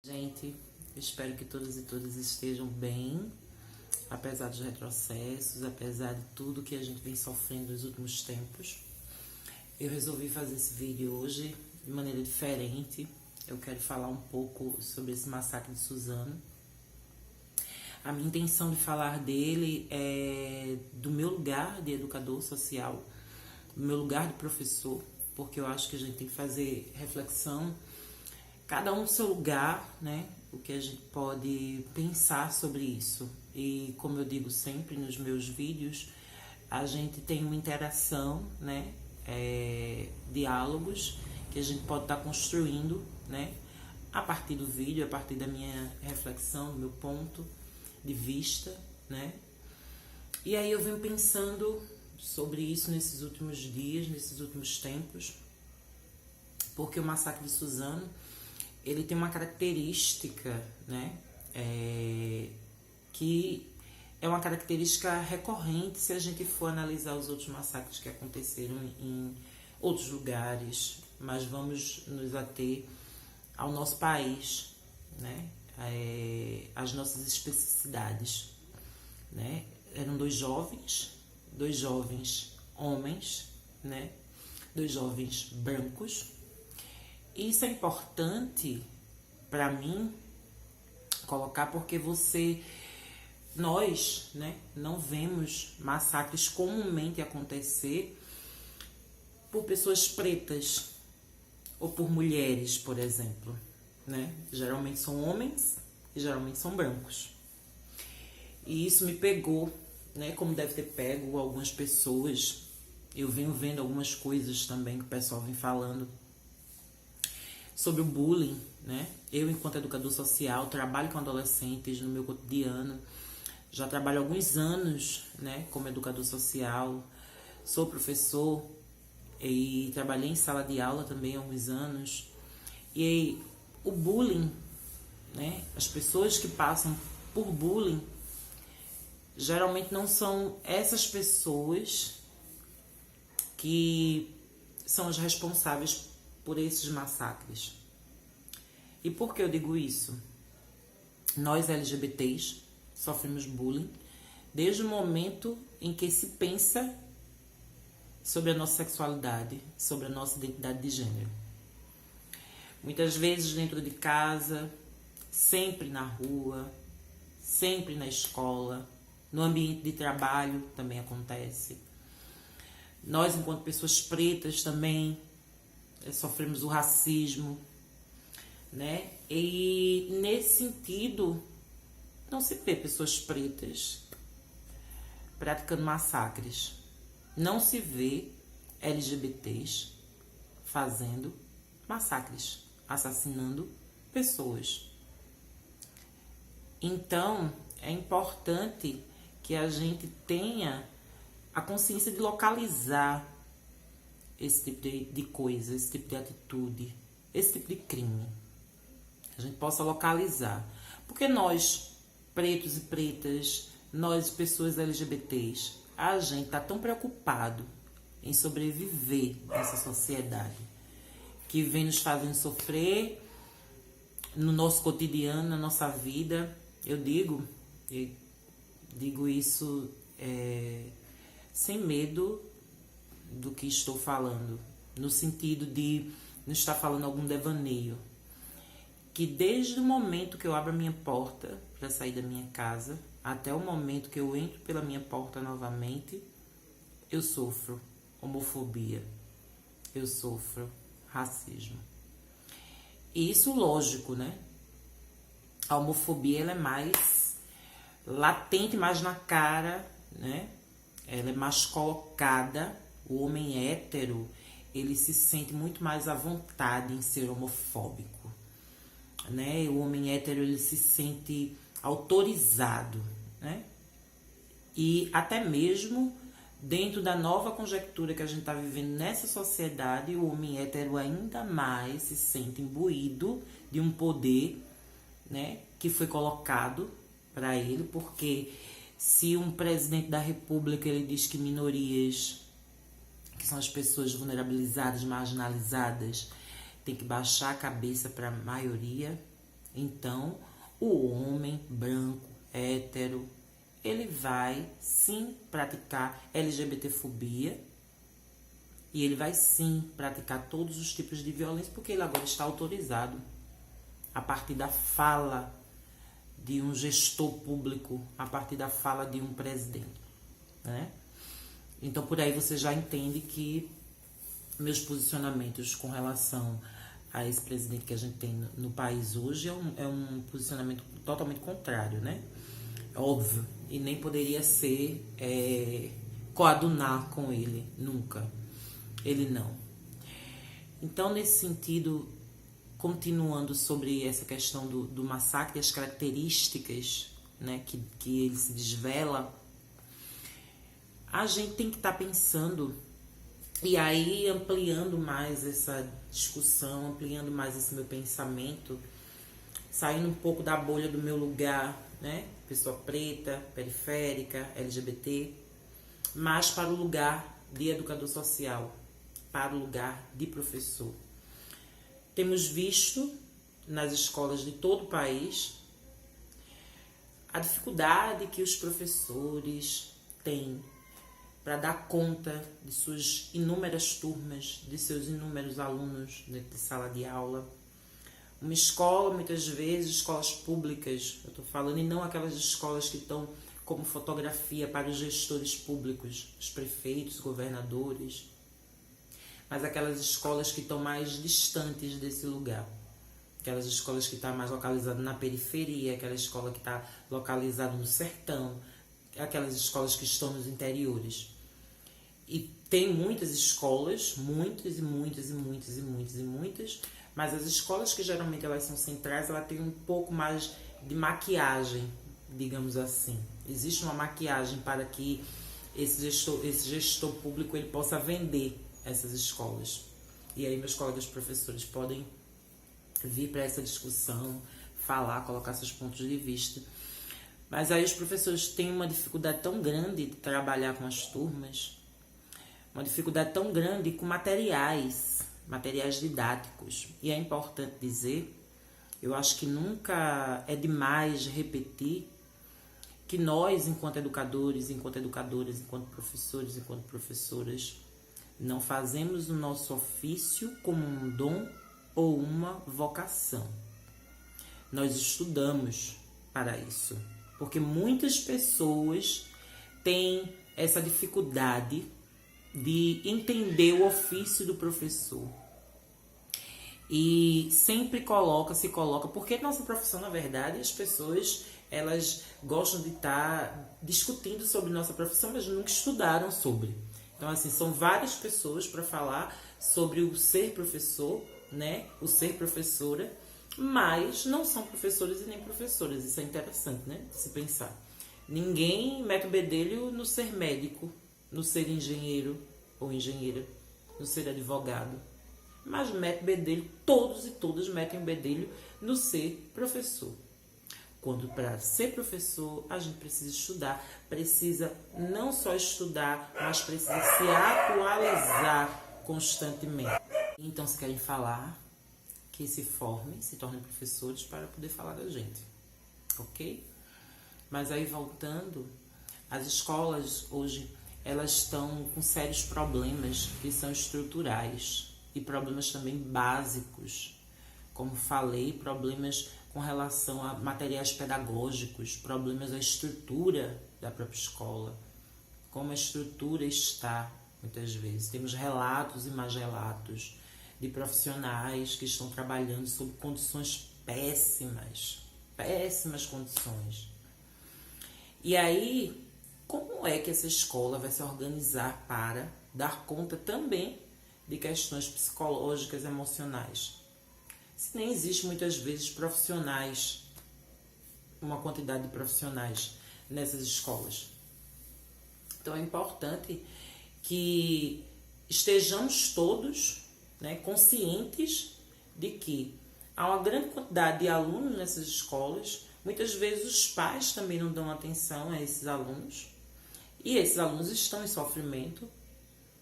Gente, eu espero que todos e todas estejam bem, apesar dos retrocessos, apesar de tudo que a gente vem sofrendo nos últimos tempos. Eu resolvi fazer esse vídeo hoje de maneira diferente. Eu quero falar um pouco sobre esse massacre de Suzano. A minha intenção de falar dele é do meu lugar de educador social, do meu lugar de professor, porque eu acho que a gente tem que fazer reflexão, cada um no seu lugar, né? O que a gente pode pensar sobre isso. E como eu digo sempre nos meus vídeos, a gente tem uma interação, né? Diálogos que a gente pode estar construindo, né? A partir do vídeo, a partir da minha reflexão, do meu ponto de vista, né? E aí eu venho pensando sobre isso nesses últimos dias, nesses últimos tempos, porque o massacre de Suzano, ele tem uma característica, né, que é uma característica recorrente se a gente for analisar os outros massacres que aconteceram em outros lugares, mas vamos nos ater ao nosso país, né, às nossas especificidades, né. Eram dois jovens homens, né, dois jovens brancos. E isso é importante para mim colocar porque nós, né, não vemos massacres comumente acontecer por pessoas pretas ou por mulheres, por exemplo, né? Geralmente são homens e geralmente são brancos. E isso me pegou, né, como deve ter pego algumas pessoas. Eu venho vendo algumas coisas também que o pessoal vem falando sobre o bullying, né? Eu, enquanto educador social, trabalho com adolescentes no meu cotidiano. Já trabalho há alguns anos, né, como educador social. Sou professor e trabalhei em sala de aula também há alguns anos. E aí, o bullying, né, as pessoas que passam por bullying, geralmente não são essas pessoas que são as responsáveis por esses massacres. E por que eu digo isso? Nós LGBTs sofremos bullying desde o momento em que se pensa sobre a nossa sexualidade, sobre a nossa identidade de gênero. Muitas vezes dentro de casa, sempre na rua, sempre na escola, no ambiente de trabalho também acontece. Nós, enquanto pessoas pretas, também sofremos o racismo, né? E nesse sentido, não se vê pessoas pretas praticando massacres. Não se vê LGBTs fazendo massacres, assassinando pessoas. Então, é importante que a gente tenha a consciência de localizar esse tipo de coisa, esse tipo de atitude, esse tipo de crime. A gente possa localizar. Porque nós, pretos e pretas, nós, pessoas LGBTs, a gente está tão preocupado em sobreviver nessa sociedade que vem nos fazendo sofrer no nosso cotidiano, na nossa vida. Eu digo isso sem medo do que estou falando, no sentido de não estar falando algum devaneio, que desde o momento que eu abro a minha porta para sair da minha casa até o momento que eu entro pela minha porta novamente, eu sofro homofobia, eu sofro racismo. E isso, lógico, né? A homofobia, ela é mais latente, mais na cara, né? Ela é mais colocada. O homem hétero, ele se sente muito mais à vontade em ser homofóbico, né? O homem hétero, ele se sente autorizado, né? E até mesmo dentro da nova conjectura que a gente está vivendo nessa sociedade, o homem hétero ainda mais se sente imbuído de um poder, né, que foi colocado para ele, porque se um presidente da república ele diz que minorias, que são as pessoas vulnerabilizadas, marginalizadas, tem que baixar a cabeça para a maioria, Então, o homem branco, hétero, ele vai sim praticar LGBTfobia e ele vai sim praticar todos os tipos de violência, porque ele agora está autorizado a partir da fala de um gestor público, a partir da fala de um presidente, né? Então, por aí você já entende que meus posicionamentos com relação a esse presidente que a gente tem no país hoje é um posicionamento totalmente contrário, né? Óbvio, e nem poderia ser coadunar com ele, nunca. Ele não. Então, nesse sentido, continuando sobre essa questão do massacre, as características, né, que ele se desvela, a gente tem que estar pensando, e aí ampliando mais essa discussão, ampliando mais esse meu pensamento, saindo um pouco da bolha do meu lugar, né, pessoa preta, periférica, LGBT, mas para o lugar de educador social, para o lugar de professor. Temos visto nas escolas de todo o país a dificuldade que os professores têm para dar conta de suas inúmeras turmas, de seus inúmeros alunos dentro de sala de aula. Uma escola, muitas vezes, escolas públicas, eu estou falando, e não aquelas escolas que estão como fotografia para os gestores públicos, os prefeitos, governadores, mas aquelas escolas que estão mais distantes desse lugar. Aquelas escolas que estão mais localizadas na periferia, aquela escola que está localizada no sertão, aquelas escolas que estão nos interiores. E tem muitas escolas, muitas, mas as escolas que geralmente elas são centrais, ela tem um pouco mais de maquiagem, digamos assim. Existe uma maquiagem para que esse gestor público ele possa vender essas escolas. E aí meus colegas professores podem vir para essa discussão, falar, colocar seus pontos de vista. Mas aí os professores têm uma dificuldade tão grande de trabalhar com as turmas, uma dificuldade tão grande com materiais didáticos. E é importante dizer, eu acho que nunca é demais repetir, que nós, enquanto educadores, enquanto educadoras, enquanto professores, enquanto professoras, não fazemos o nosso ofício como um dom ou uma vocação. Nós estudamos para isso, porque muitas pessoas têm essa dificuldade de entender o ofício do professor. E sempre se coloca, porque nossa profissão, na verdade, as pessoas, elas gostam de estar discutindo sobre nossa profissão, mas nunca estudaram sobre. Então, assim, são várias pessoas para falar sobre o ser professor, né? O ser professora, mas não são professores e nem professoras. Isso é interessante, né? De se pensar. Ninguém mete o bedelho no ser médico, no ser engenheiro ou engenheira, no ser advogado. Mas mete bedelho, todos e todas metem o bedelho no ser professor. Quando para ser professor a gente precisa estudar, precisa não só estudar, mas precisa se atualizar constantemente. Então, se querem falar, que se formem, se tornem professores para poder falar da gente, ok? Mas aí voltando, as escolas hoje, elas estão com sérios problemas que são estruturais e problemas também básicos. Como falei, problemas com relação a materiais pedagógicos, problemas à estrutura da própria escola, como a estrutura está, muitas vezes. Temos relatos e mais relatos de profissionais que estão trabalhando sob condições péssimas condições. E aí, como é que essa escola vai se organizar para dar conta também de questões psicológicas, emocionais? Se nem existe muitas vezes profissionais, uma quantidade de profissionais nessas escolas. Então é importante que estejamos todos, né, conscientes de que há uma grande quantidade de alunos nessas escolas. Muitas vezes os pais também não dão atenção a esses alunos. E esses alunos estão em sofrimento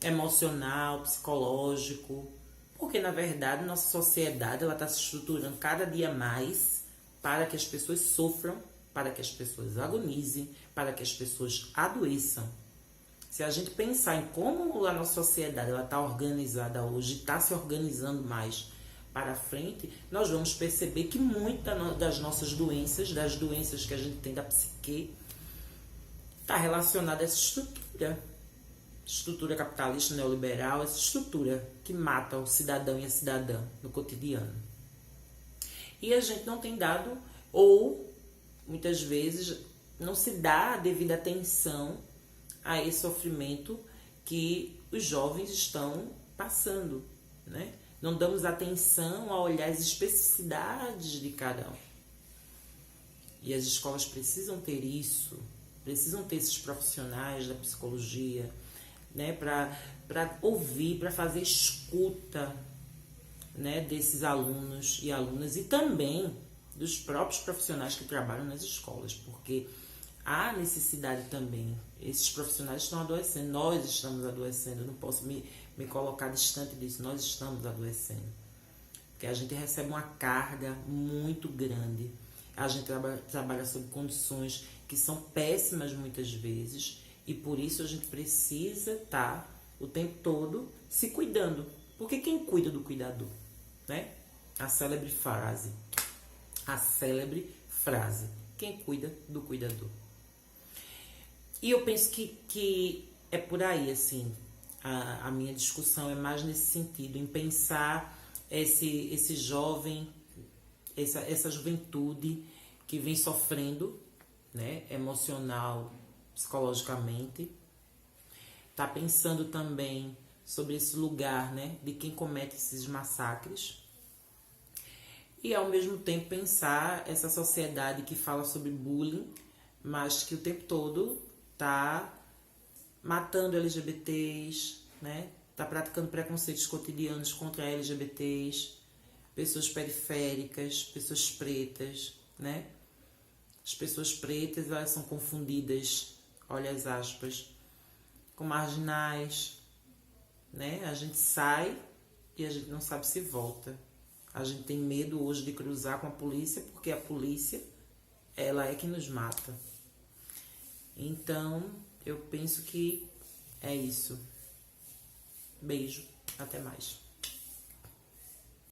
emocional, psicológico, porque, na verdade, nossa sociedade está se estruturando cada dia mais para que as pessoas sofram, para que as pessoas agonizem, para que as pessoas adoeçam. Se a gente pensar em como a nossa sociedade está organizada hoje, está se organizando mais para frente, nós vamos perceber que muitas das nossas doenças, das doenças que a gente tem da psique, está relacionada a essa estrutura capitalista neoliberal, essa estrutura que mata o cidadão e a cidadã no cotidiano. E a gente não tem dado, ou muitas vezes não se dá a devida atenção a esse sofrimento que os jovens estão passando, né? Não damos atenção a olhar as especificidades de cada um. E as escolas precisam ter isso, precisam ter esses profissionais da psicologia, né, para ouvir, para fazer escuta, né, desses alunos e alunas e também dos próprios profissionais que trabalham nas escolas, porque há necessidade também. Esses profissionais estão adoecendo, nós estamos adoecendo, eu não posso me colocar distante disso, nós estamos adoecendo. Porque a gente recebe uma carga muito grande, a gente trabalha sob condições que são péssimas muitas vezes, e por isso a gente precisa estar o tempo todo se cuidando. Porque quem cuida do cuidador, né? A célebre frase, quem cuida do cuidador. E eu penso que é por aí, assim, a minha discussão é mais nesse sentido, em pensar esse jovem, essa juventude que vem sofrendo, né, emocional, psicologicamente, tá pensando também sobre esse lugar, né, de quem comete esses massacres, e ao mesmo tempo pensar essa sociedade que fala sobre bullying, mas que o tempo todo tá matando LGBTs, né? Tá praticando preconceitos cotidianos contra LGBTs, pessoas periféricas, pessoas pretas, né? As pessoas pretas, elas são confundidas, olha as aspas, com marginais, né? A gente sai e a gente não sabe se volta. A gente tem medo hoje de cruzar com a polícia, porque a polícia, ela é que nos mata. Então, eu penso que é isso. Beijo, até mais.